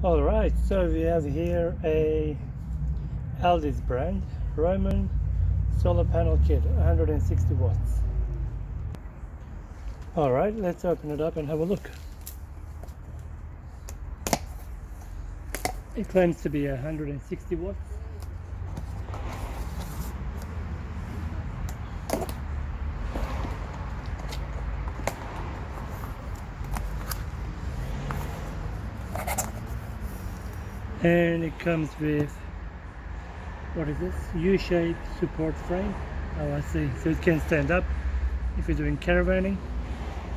Alright, so we have here a Aldi's brand Roman solar panel kit, 160 watts. Alright, let's open it up and have a look. It claims to be 160 watts. And it comes with, what is this? U-shaped support frame. Oh, I see. So it can stand up if you're doing caravanning,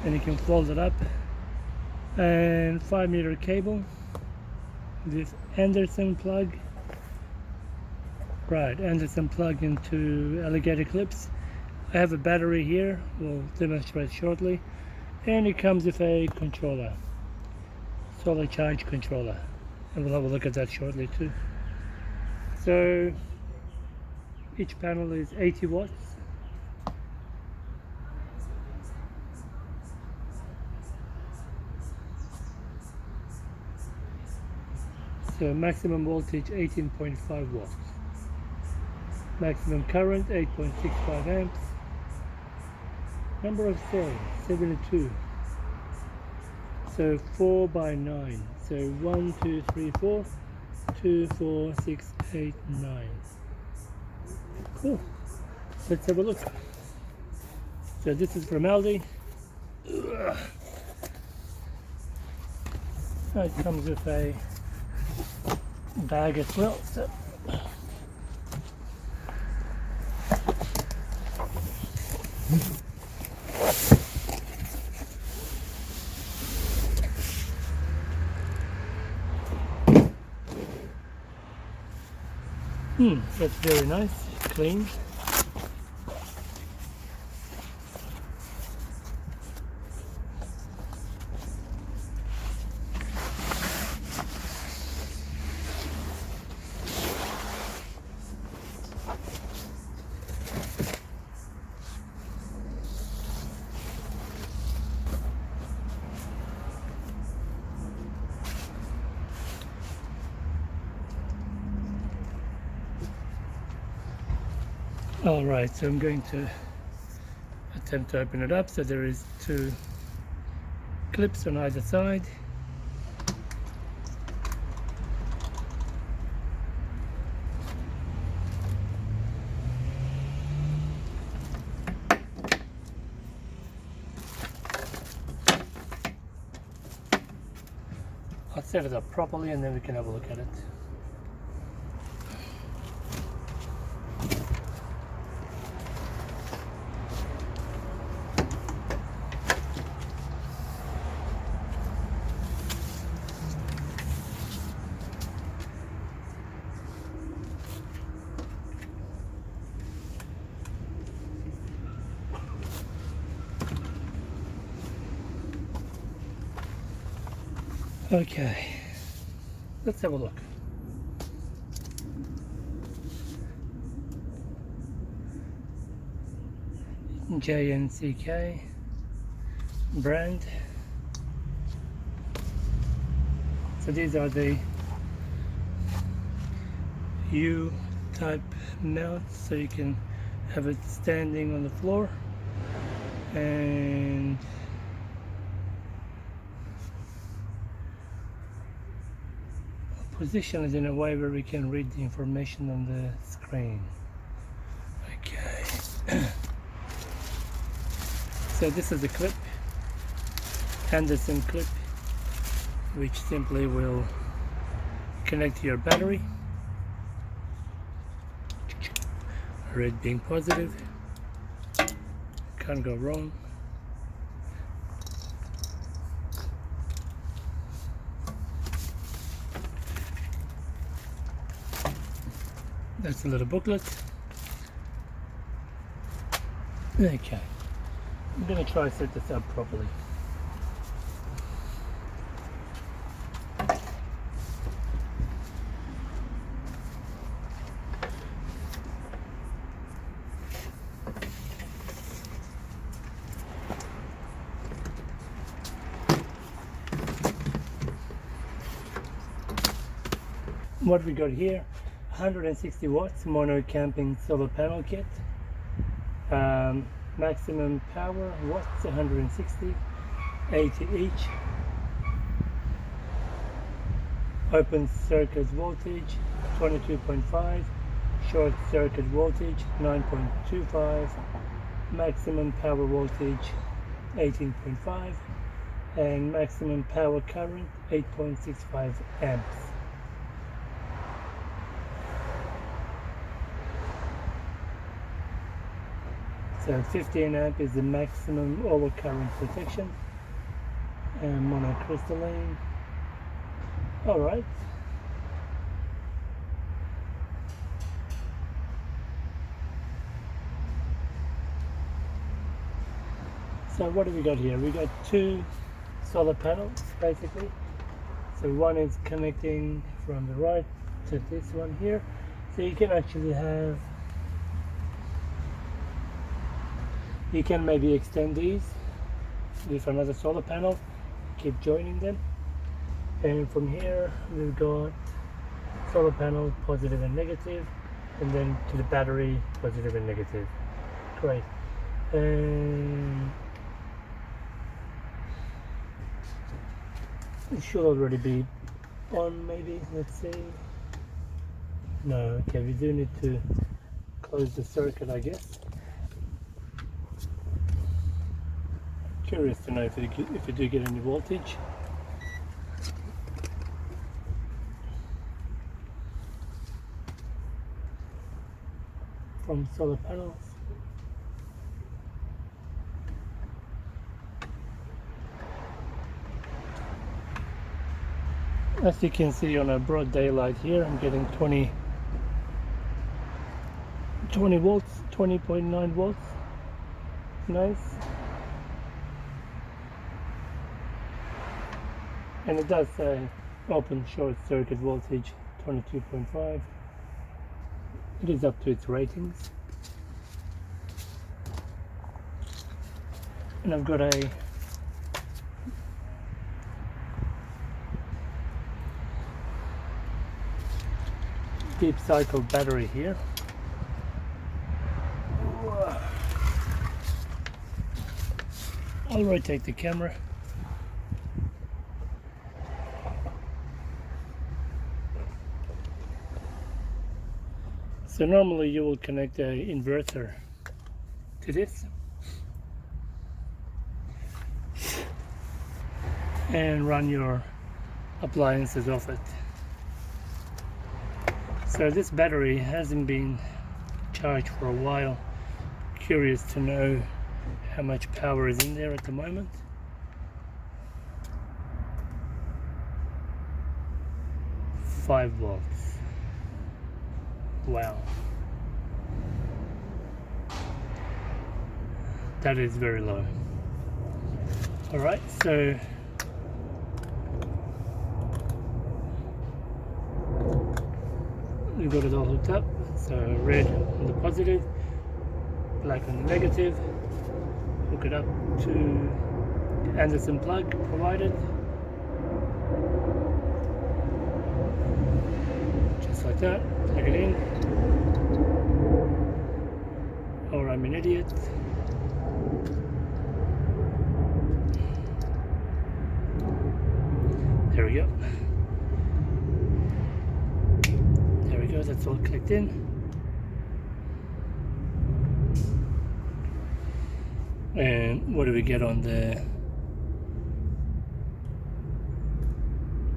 and you can fold it up. And 5-meter cable. This Anderson plug. Right, Anderson plug into alligator clips. I have a battery here, we'll demonstrate shortly. And it comes with a controller, solar charge controller. And we'll have a look at that shortly too. So each panel is 80 watts. So maximum voltage 18.5 watts. Maximum current 8.65 amps. Number of cells 72. So 4 by 9. So 1, 2, 3, 4, 2, 4, 6, 8, 9. Cool. Let's have a look. So this is from Aldi. It comes with a bag as well. So that's very nice, clean. Alright, so I'm going to attempt to open it up. So there is 2 clips on either side. I'll set it up properly and then we can have a look at it. Okay, let's have a look. JNCK brand. So these are the U-type mounts, so you can have it standing on the floor and position it in a way where we can read the information on the screen. Okay. So this is a clip, Anderson clip, which simply will connect to your battery. Red being positive, can't go wrong. That's a little booklet. Okay, I'm going to try to set this up properly. what we got here, 160 watts mono camping solar panel kit. Maximum power watts 160, 80 each. Open circuit voltage 22.5, short circuit voltage 9.25, maximum power voltage 18.5, and maximum power current 8.65 amps. So 15 amp is the maximum overcurrent protection, and monocrystalline. All right. So what do we got here? We got two solar panels basically. So one is connecting from the right to this one here. So you can actually have, you can maybe extend these with another solar panel, keep joining them. And from here we've got solar panel positive and negative, and then to the battery positive and negative. Great. And it should already be on, maybe. Let's see. No, okay, we do need to close the circuit, I guess. Curious to know if you do get any voltage. From solar panels. As you can see on a broad daylight here, I'm getting 20 volts, 20.9 volts. Nice. And it does say open short circuit voltage 22.5. It is up to its ratings. And I've got a deep cycle battery here. I'll rotate the camera. So normally you will connect an inverter to this and run your appliances off it. So this battery hasn't been charged for a while. Curious to know how much power is in there at the moment. Five volts. Wow. That is very low. Alright, so we've got it all hooked up. So red on the positive, black on the negative. Hook it up to the Anderson plug provided. Just like that. Plug it in. Or I'm an idiot. There we go. There we go, that's all clicked in. And what do we get on the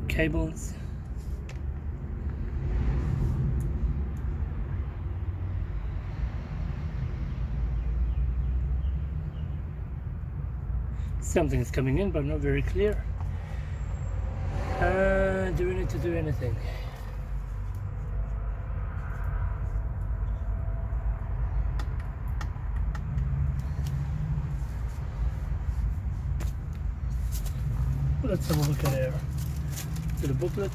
cables? Something's coming in, but not very clear. Do we need to do anything? Let's have a look at the booklet.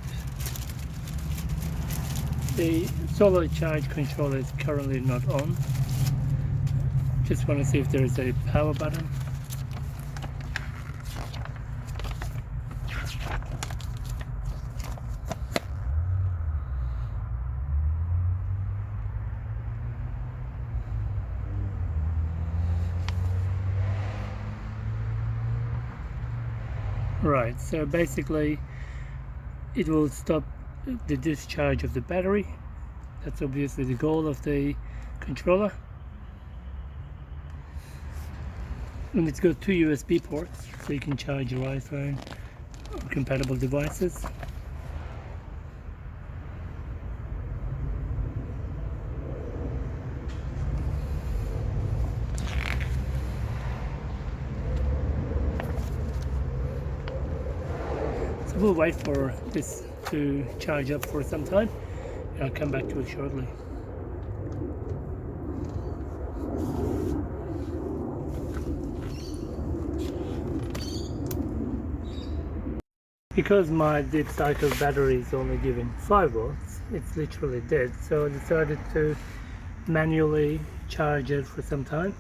The solar charge controller is currently not on. Just want to see if there is a power button. Right, so basically it will stop the discharge of the battery. That's obviously the goal of the controller. And it's got two USB ports, so you can charge your iPhone or compatible devices. So we'll wait for this to charge up for some time, and I'll come back to it shortly. Because my deep cycle battery is only giving 5 volts, it's literally dead, so I decided to manually charge it for some time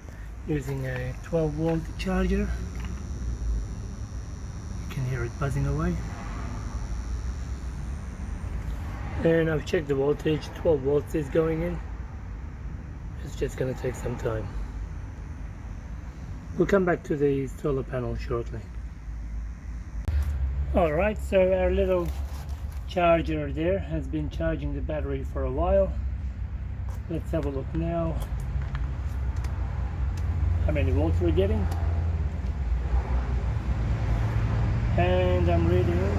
using a 12 volt charger. You can hear it buzzing away. And I've checked the voltage, 12 volts is going in. It's just going to take some time. We'll come back to the solar panel shortly. Alright, so our little charger there has been charging the battery for a while. Let's have a look now how many volts we're getting. And I'm reading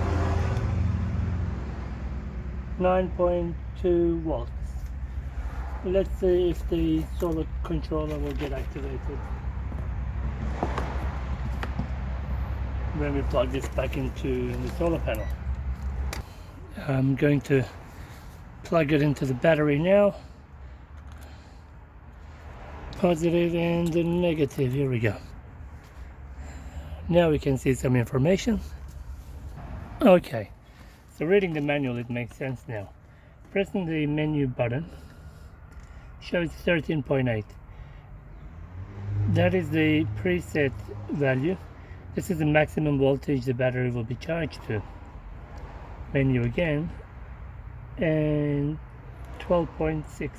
9.2 volts. Let's see if the solar controller will get activated when we plug this back into the solar panel. I'm going to plug it into the battery now. Positive and the negative. Here we go. Now we can see some information. Okay, so reading the manual, it makes sense now. Pressing the menu button shows 13.8. That is the preset value. This is the maximum voltage the battery will be charged to. Menu again, and 12.6.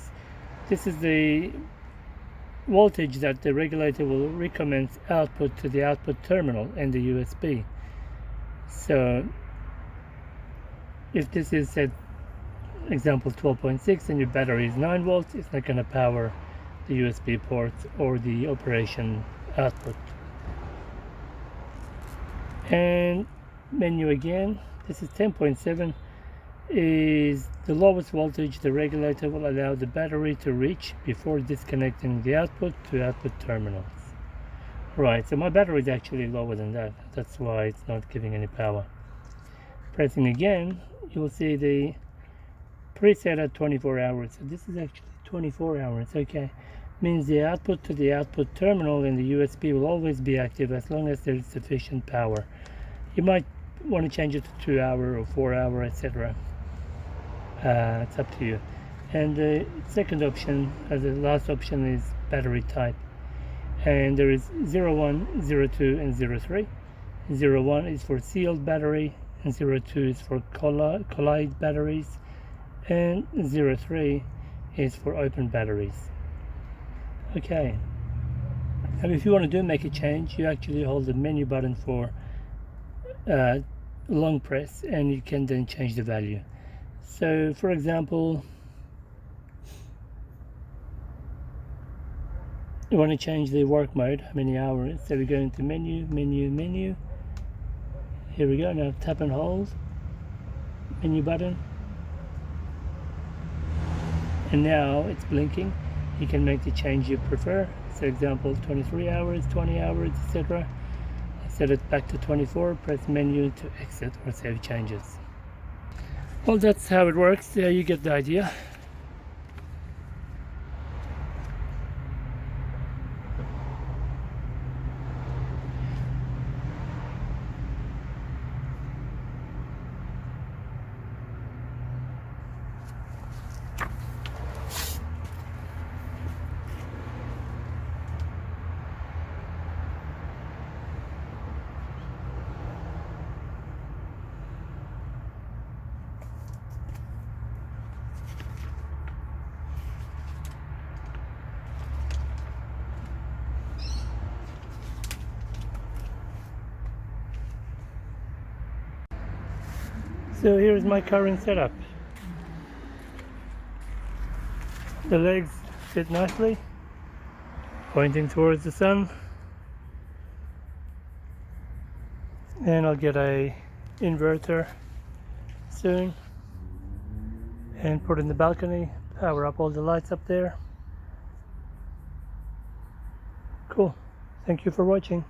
This is the voltage that the regulator will recommence output to the output terminal and the USB. So if this is set example 12.6 and your battery is 9 volts, it's not going to power the USB ports or the operation output. And menu again, this is 10.7, is the lowest voltage the regulator will allow the battery to reach before disconnecting the output to output terminals. Right, so my battery is actually lower than that. That's why it's not giving any power. Pressing again, you will see the preset at 24 hours. So this is actually 24 hours, okay. Means the output to the output terminal and the USB will always be active as long as there is sufficient power. You might want to change it to 2 hour or 4 hour, etc. It's up to you. And the second option, the last option, is battery type. And there is 01, 02, and 03. 01 is for sealed battery, and 02 is for collide batteries, and 03 is for open batteries. Okay. And if you want to make a change, you actually hold the menu button for long press, and you can then change the value. So for example, you want to change the work mode, how many hours. So we go into menu. Here we go. Now tap and hold menu button, and now it's blinking. You can make the change you prefer. So example 23 hours, 20 hours, etc. Set it back to 24, press menu to exit or save changes. Well, that's how it works. You get the idea. So here's my current setup. The legs fit nicely, pointing towards the sun, and I'll get a inverter soon and put in the balcony, power up all the lights up there. Cool. Thank you for watching.